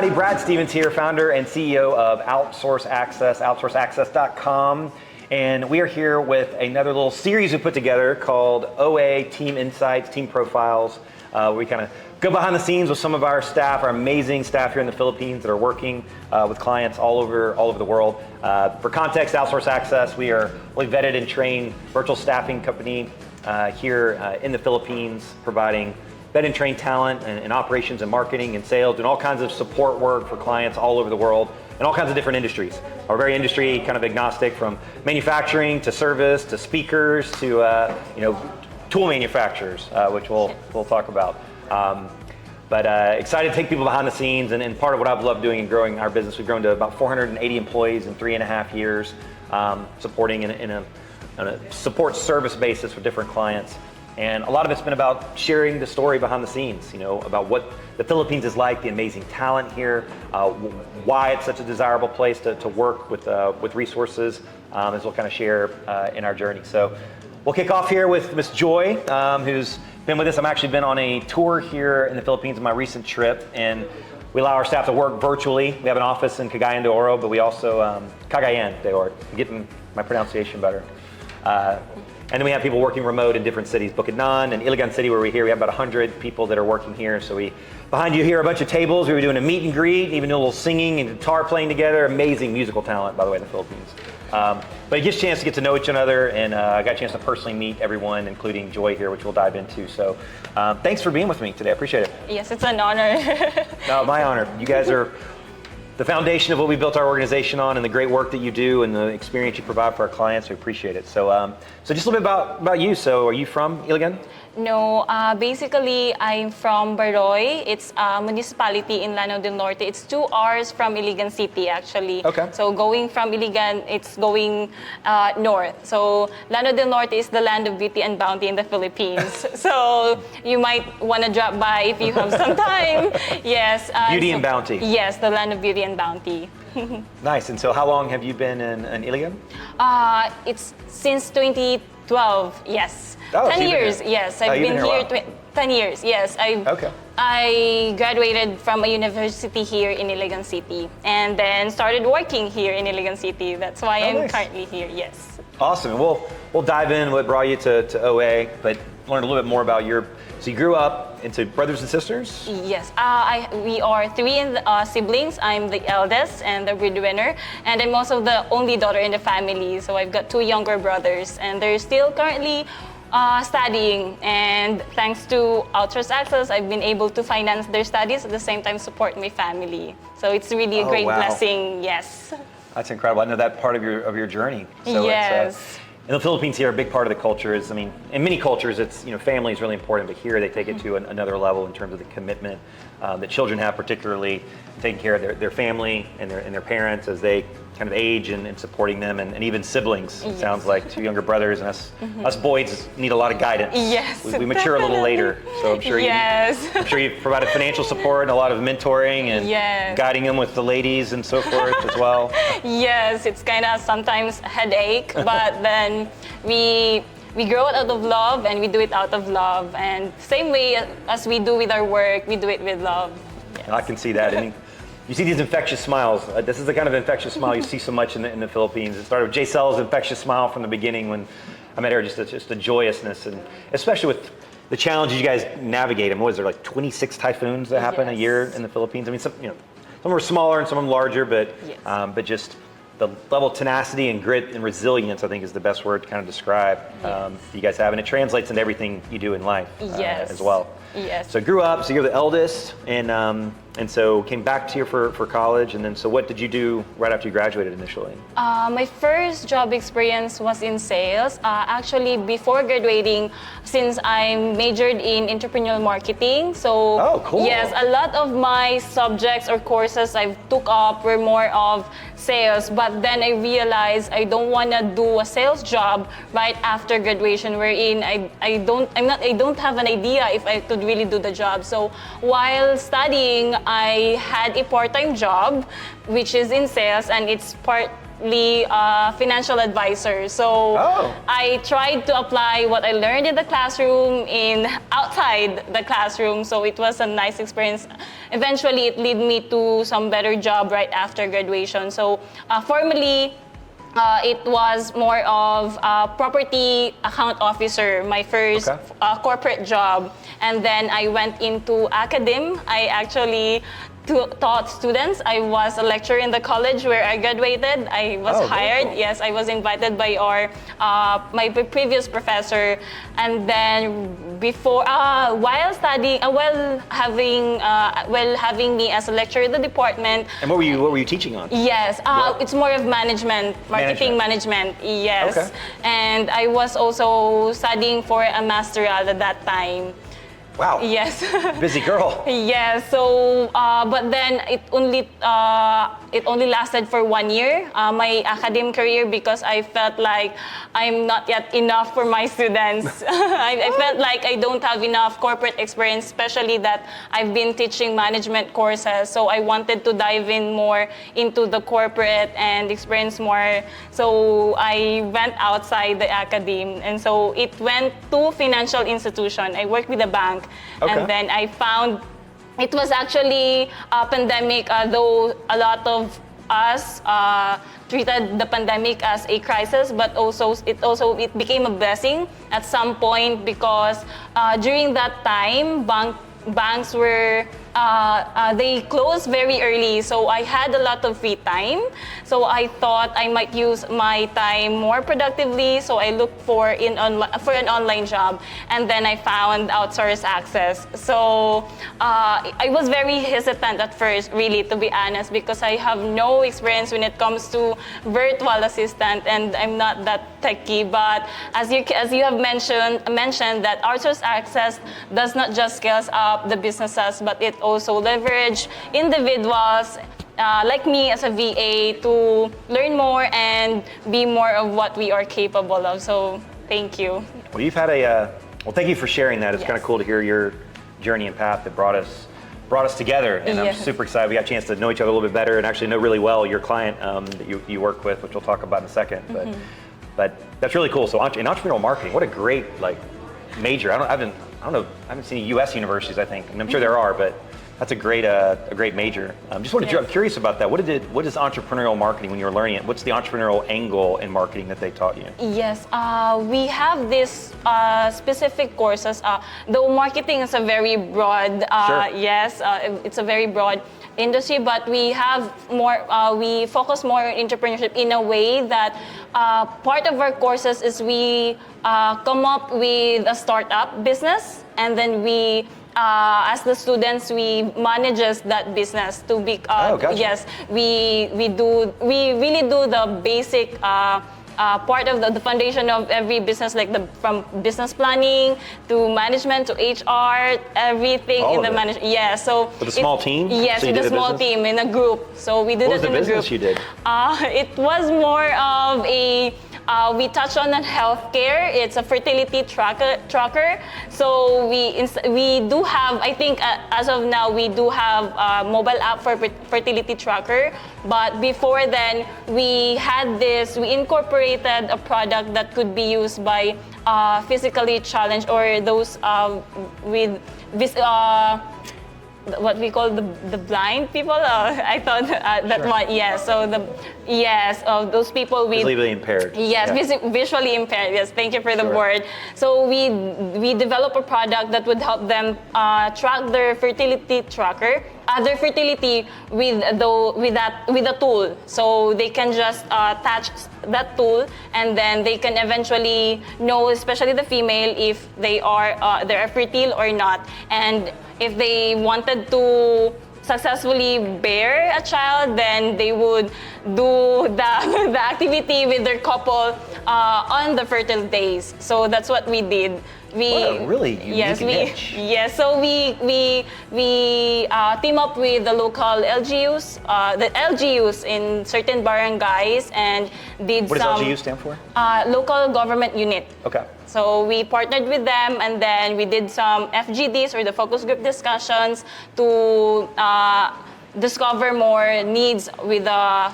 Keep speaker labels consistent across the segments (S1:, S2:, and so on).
S1: everybody. Brad Stevens here, founder and CEO of Outsource Access, outsourceaccess.com. And we are here with another little series we put together called OA Team Insights, Team Profiles. We kind of go behind the scenes with some of our staff, our amazing staff here in the Philippines that are working with clients all over the world. For context, Outsource Access, we are a vetted and trained virtual staffing company here in the Philippines, providing vetted and trained talent in operations and marketing and sales, and all kinds of support work for clients all over the world in all kinds of different industries. We're very industry kind of agnostic, from manufacturing to service to speakers to tool manufacturers, which we'll talk about. But excited to take people behind the scenes, and part of what I've loved doing and growing our business, we've grown to about 480 employees in 3.5 years, supporting in a support service basis for different clients. And a lot of it's been about sharing the story behind the scenes, about what the Philippines is like, the amazing talent here, why it's such a desirable place to work with resources, as we'll kind of share in our journey. So we'll kick off here with Miss Joy, who's been with us. I've actually been on a tour here in the Philippines on my recent trip, and we allow our staff to work virtually. We have an office in Cagayan de Oro, but we also, Cagayan de Oro, getting my pronunciation better. And then we have people working remote in different cities, Bukidnon and Iligan City, where we're here. We have about 100 people that are working here. So behind you here, a bunch of tables. We were doing a meet and greet, even a little singing and guitar playing together. Amazing musical talent, by the way, in the Philippines. But it gives a chance to get to know each other, and I got a chance to personally meet everyone, including Joy here, which we'll dive into. So thanks for being with me today. I appreciate it.
S2: Yes, it's an honor.
S1: No, my honor. You guys are the foundation of what we built our organization on, and the great work that you do and the experience you provide for our clients. We appreciate it. So just a little bit about you. So are you from Iligan?
S2: No, basically I'm from Baroy. It's a municipality in Lanao del Norte. It's 2 hours from Iligan City, actually.
S1: Okay.
S2: So going from Iligan, it's going north. So Lanao del Norte is the land of beauty and bounty in the Philippines. So you might want to drop by if you have some time. Yes.
S1: Beauty and bounty.
S2: Yes, the land of beauty and bounty.
S1: Nice. And so how long have you been in Iligan?
S2: It's since 2012, yes.
S1: Oh,
S2: 10
S1: so
S2: years, yes. I've been here 10 years, yes. I graduated from a university here in Iligan City, and then started working here in Iligan City. That's why I'm
S1: nice.
S2: currently here, yes.
S1: Awesome. And we'll dive in what brought you to OA, but learn a little bit more about so you grew up into brothers and sisters?
S2: Yes, we are 3 siblings. I'm the eldest and the breadwinner, and I'm also the only daughter in the family. So I've got 2 younger brothers, and they're still currently studying. And thanks to Outsource Access, I've been able to finance their studies at the same time support my family. So it's really a great blessing. Yes.
S1: That's incredible. I know that part of your journey. So
S2: yes.
S1: It's, in the Philippines here, a big part of the culture is, in many cultures, it's, family is really important, but here they take it to another level in terms of the commitment that children have, particularly taking care of their family and their parents as they kind of age, and supporting them, and even siblings. It sounds like 2 younger brothers, and us boys need a lot of guidance.
S2: Yes,
S1: we mature a little later, so I'm sure I'm sure you've provided financial support and a lot of mentoring and guiding them with the ladies and so forth as well.
S2: Yes, it's kind of sometimes a headache, but then we grow it out of love, and we do it out of love, and same way as we do with our work, we do it with love. Yes.
S1: I can see that. I mean, you see these infectious smiles. This is the kind of infectious smile you see so much in the Philippines. It started with Jaycel's infectious smile from the beginning when I met her, just a joyousness, and especially with the challenges you guys navigate. What is there, like 26 typhoons that happen a year in the Philippines? Some are smaller and some of them larger, but just the level of tenacity and grit and resilience, I think, is the best word to kind of describe you guys have, and it translates into everything you do in life as well.
S2: Yes.
S1: So grew up, so you're the eldest, and so came back to here for college, and then so what did you do right after you graduated initially?
S2: My first job experience was in sales. Actually, before graduating, since I majored in entrepreneurial marketing, so
S1: cool.
S2: Yes, a lot of my subjects or courses I took up were more of sales, but then I realized I don't want to do a sales job right after graduation, wherein I don't have an idea if I could really do the job. So while studying, I had a part-time job which is in sales, and it's specifically financial advisor. So I tried to apply what I learned in the classroom in outside the classroom. So it was a nice experience. Eventually, it led me to some better job right after graduation. So formally, it was more of a property account officer, my first corporate job. And then I went into academe. I actually taught students. I was a lecturer in the college where I graduated. I was hired. Cool. Yes, I was invited by my previous professor. And then before, while studying, while having me as a lecturer in the department.
S1: And what were you teaching on?
S2: Yes, it's more of marketing management. Yes, and I was also studying for a masteral at that time.
S1: Wow.
S2: Yes.
S1: Busy girl.
S2: Yes. So, but then it only lasted for 1 year, my academic career, because I felt like I'm not yet enough for my students. I felt like I don't have enough corporate experience, especially that I've been teaching management courses. So I wanted to dive in more into the corporate and experience more. So I went outside the academe, and so it went to financial institution. I worked with a bank. And then I found it was actually a pandemic, though a lot of us treated the pandemic as a crisis, but it became a blessing at some point, because during that time, banks were they closed very early, so I had a lot of free time. So I thought I might use my time more productively, so I looked for an online job, and then I found Outsource Access. So I was very hesitant at first, really, to be honest, because I have no experience when it comes to virtual assistant, and I'm not that techy. But as you have mentioned that Outsource Access does not just scales up the businesses, but it also leverage individuals like me as a VA to learn more and be more of what we are capable of. So thank you.
S1: Well, you've had thank you for sharing that. It's kind of cool to hear your journey and path that brought us together, and I'm super excited we got a chance to know each other a little bit better and actually know really well your client that you work with, which we'll talk about in a second. But that's really cool. So in entrepreneurial marketing, what a great major. I haven't seen U.S. universities, I think, and I'm sure there are, but that's a great major. I'm curious about that. What is entrepreneurial marketing when you were learning it? What's the entrepreneurial angle in marketing that they taught you?
S2: Yes, we have this specific courses. Though marketing is a very broad, it's a very broad industry, but we have more. We focus more on entrepreneurship in a way that part of our courses is we come up with a startup business, and then we. As the students, we manages that business to be.
S1: Gotcha.
S2: Yes, we really do the basic part of the foundation of every business, like from business planning to management to HR, everything in the management. Yeah, so
S1: with a small team.
S2: Yes, with a small team in a group. So we did it in a group. What was the business you did? It was more of a. We touched on healthcare. It's a fertility tracker. So we do have, I think as of now, we do have a mobile app for fertility tracker. But before then, we incorporated a product that could be used by physically challenged or those with what we call the blind people. I thought that one. Yes. So those people with
S1: visually impaired.
S2: Yes, visually impaired. Yes, thank you for the word. So we developed a product that would help them track their fertility tracker, their fertility with a tool. So they can just attach that tool, and then they can eventually know, especially the female, if they are fertile or not, and if they wanted to successfully bear a child, then they would do the activity with their couple on the fertile days. So that's what we did.
S1: What a really unique niche.
S2: Yes, so we team up with the local LGUs in certain barangays, and did
S1: What does LGU stand for?
S2: Local government unit.
S1: Okay.
S2: So we partnered with them, and then we did some FGDs, or the focus group discussions, to discover more needs with the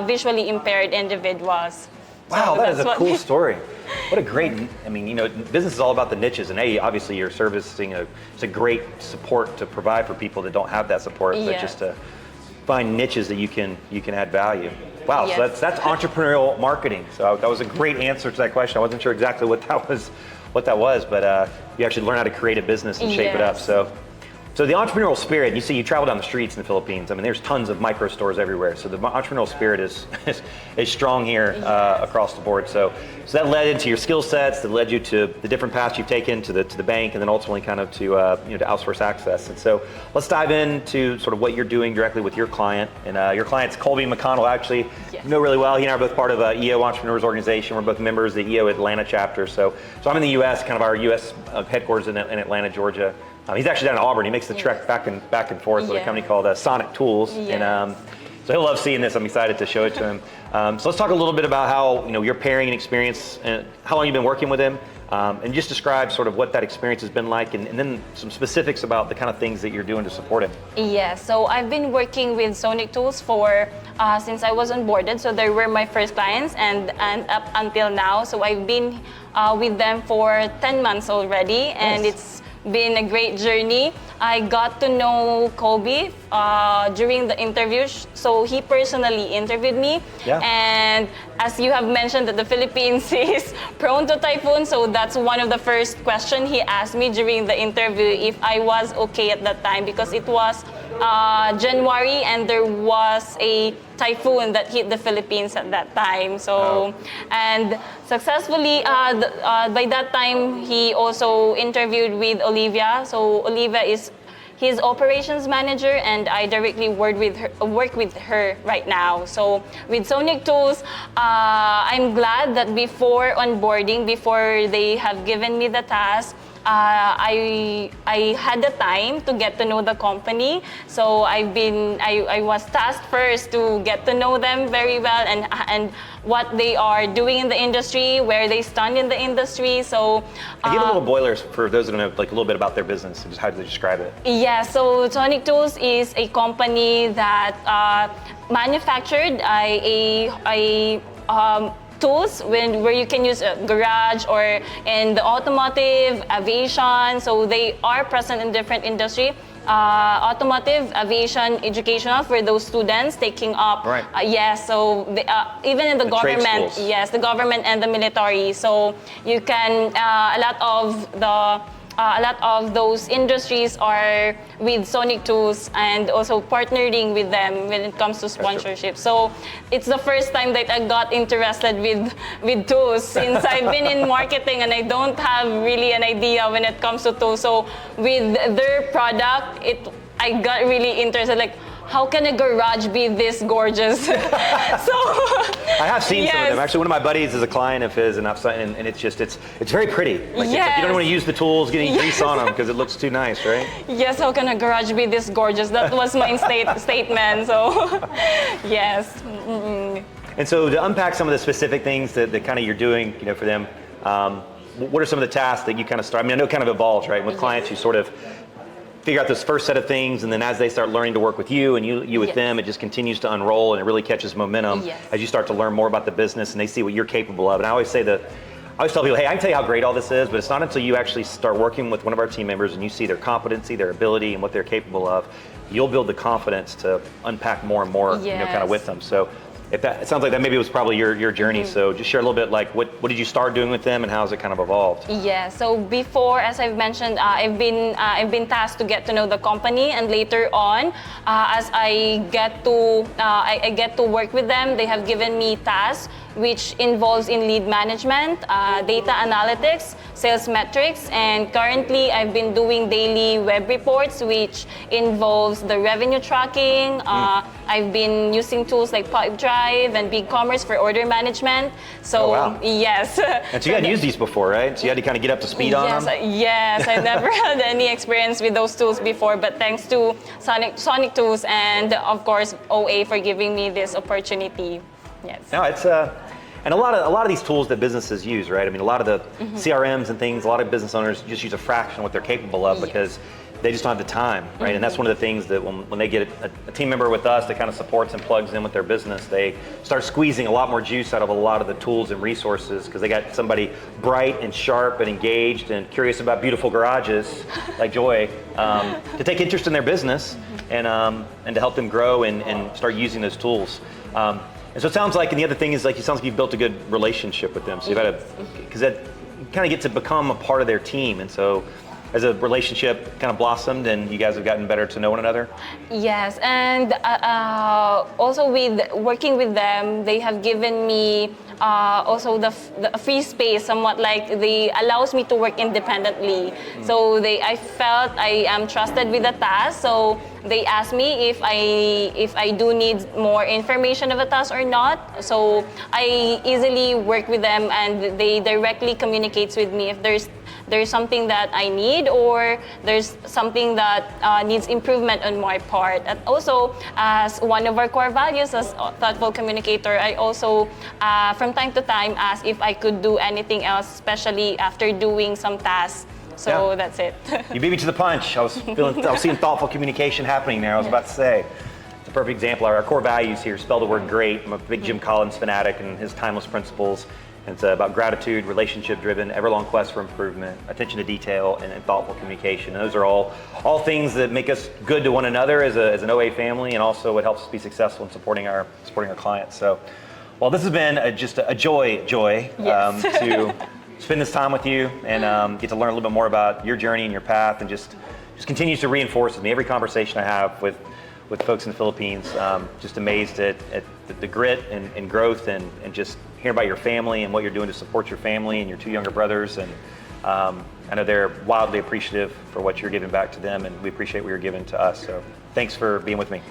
S2: visually impaired individuals.
S1: Wow,
S2: So
S1: that is
S2: that's
S1: a
S2: what
S1: cool story. What a great, I mean, you know, business is all about the niches, and obviously you're servicing it's a great support to provide for people that don't have that support, but
S2: Yes.
S1: just to find niches that you can add value. Wow,
S2: Yes.
S1: so that's entrepreneurial marketing. So that was a great answer to that question. I wasn't sure exactly what that was, but you actually learn how to create a business and shape it up.
S2: Yes.
S1: So the entrepreneurial spirit, you travel down the streets in the Philippines. I mean, there's tons of micro stores everywhere. So the entrepreneurial spirit is strong here across the board. So that led into your skill sets, that led you to the different paths you've taken to the bank, and then ultimately kind of to to Outsource Access. And so let's dive into sort of what you're doing directly with your client. And your client's Colby McConnell, actually.
S2: Yes.
S1: You know really well. He and I are both part of EO Entrepreneurs Organization. We're both members of the EO Atlanta chapter. So I'm in the U.S., kind of our U.S. headquarters in Atlanta, Georgia. He's actually down in Auburn. He makes the trek back and forth with a company called Sonic Tools, and so he'll love seeing this. I'm excited to show it to him. So let's talk a little bit about how your pairing and experience, and how long you've been working with him, and just describe sort of what that experience has been like, and then some specifics about the kind of things that you're doing to support him.
S2: Yeah, so I've been working with Sonic Tools for since I was onboarded. So they were my first clients, and up until now. So I've been with them for 10 months already, and
S1: Nice.
S2: it's been a great journey. I got to know Kobe during the interview. So he personally interviewed me.
S1: Yeah.
S2: And as you have mentioned that the Philippines is prone to typhoon, so that's one of the first questions he asked me during the interview, if I was okay at that time, because it was January and there was a typhoon that hit the Philippines at that time. So, and successfully, by that time, he also interviewed with Olivia. So Olivia is his operations manager, and I directly work with her right now. So with Sonic Tools, I'm glad that before onboarding, before they have given me the task, I had the time to get to know the company. So I was tasked first to get to know them very well, and what they are doing in the industry, where they stand in the industry. So
S1: Give a little boilers for those that don't know, like a little bit about their business and just how do they describe it.
S2: Yeah, so Sonic Tools is a company that manufactured tools where you can use a garage or in the automotive, aviation. So they are present in different industry. Automotive, aviation, educational for those students taking up.
S1: Right.
S2: Yes, so even in the
S1: trade
S2: government,
S1: schools.
S2: yes, the government and the military. So you can a lot of those industries are with Sonic Tools, and also partnering with them when it comes to sponsorship. So it's the first time that I got interested with tools, since I've been in marketing and I don't have really an idea when it comes to tools. So with their product, I got really interested, like, how can a garage be this gorgeous? So
S1: I have seen some of
S2: yes.
S1: them. Actually, one of my buddies is a client of his, and it's very pretty. Like
S2: Yes.
S1: you don't want to use the tools, get any grease on them because it looks too nice, right?
S2: Yes, how can a garage be this gorgeous? That was my statement. So, yes. Mm-mm.
S1: And so to unpack some of the specific things that kind of you're doing, for them, what are some of the tasks that you kind of start? I mean, I know it kind of evolves, right? With clients, you sort of figure out this first set of things, and then as they start learning to work with you and you with
S2: Yes.
S1: them, it just continues to unroll, and it really catches momentum
S2: Yes.
S1: as you start to learn more about the business and they see what you're capable of. And I always tell people, hey, I can tell you how great all this is, but it's not until you actually start working with one of our team members and you see their competency, their ability, and what they're capable of, you'll build the confidence to unpack more and more, kind of with them. So it sounds like that maybe was probably your journey.
S2: Mm-hmm.
S1: So just share a little bit, like what did you start doing with them and how has it kind of evolved?
S2: Yeah, so before, as I've mentioned, I've been tasked to get to know the company, and later on, as I get to work with them, they have given me tasks which involves in lead management, data analytics, sales metrics, and currently I've been doing daily web reports, which involves the revenue tracking. I've been using tools like Pipedrive and BigCommerce for order management. So
S1: Oh, wow.
S2: Yes.
S1: And so you hadn't used these before, right? So you had to kind of get up to speed on them?
S2: Yes, I never had any experience with those tools before, but thanks to Sonic Tools and of course OA for giving me this opportunity. Yes.
S1: No, it's and a lot of these tools that businesses use, right? I mean, a lot of the CRMs and things, a lot of business owners just use a fraction of what they're capable of
S2: Yes.
S1: because they just don't have the time, right? And that's one of the things that when they get a team member with us that kind of supports and plugs in with their business, they start squeezing a lot more juice out of a lot of the tools and resources because they got somebody bright and sharp and engaged and curious about beautiful garages like Joy to take interest in their business and to help them grow and start using those tools. And so it sounds like, and the other thing is like, it sounds like you've built a good relationship with them. So you've had because that you kind of get to become a part of their team. And so as a relationship kind of blossomed and you guys have gotten better to know one another?
S2: Yes, and also with working with them, they have given me also the free space, somewhat like they allows me to work independently. So I felt I am trusted with the task. So they asked me if I do need more information of a task or not. So I easily work with them, and they directly communicates with me if there's something that I need or there's something that needs improvement on my part. And also, as one of our core values as a thoughtful communicator, I also from time to time ask if I could do anything else, especially after doing some tasks. So that's it.
S1: You beat me to the punch. I was seeing thoughtful communication happening there. I was about to say. It's a perfect example. Our core values here spell the word great. I'm a big Jim Collins fanatic and his timeless principles. And it's about gratitude, relationship-driven, ever-long quest for improvement, attention to detail, and thoughtful communication. And those are all things that make us good to one another as an OA family, and also what helps us be successful in supporting our clients. So, well, this has been just a joy
S2: Yes.
S1: to spend this time with you and get to learn a little bit more about your journey and your path, and just continues to reinforce with me every conversation I have with folks in the Philippines. Just amazed at the grit and growth and just hearing about your family and what you're doing to support your family and your two younger brothers. And I know they're wildly appreciative for what you're giving back to them, and we appreciate what you're giving to us. So thanks for being with me.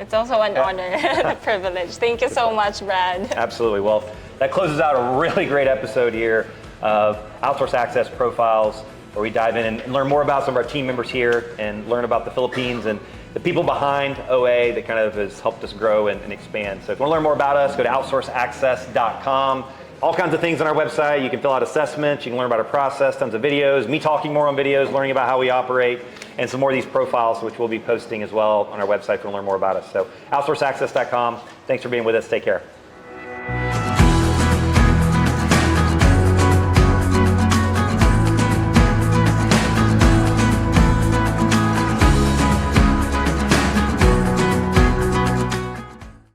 S2: It's also an honor and a privilege. Thank you so much, Brad.
S1: Absolutely. Well, that closes out a really great episode here of Outsource Access Profiles, where we dive in and learn more about some of our team members here and learn about the Philippines and the people behind OA that kind of has helped us grow and expand. So if you want to learn more about us, go to outsourceaccess.com. All kinds of things on our website. You can fill out assessments, you can learn about our process, tons of videos, me talking more on videos, learning about how we operate, and some more of these profiles, which we'll be posting as well on our website if you want to learn more about us. So outsourceaccess.com. Thanks for being with us. Take care.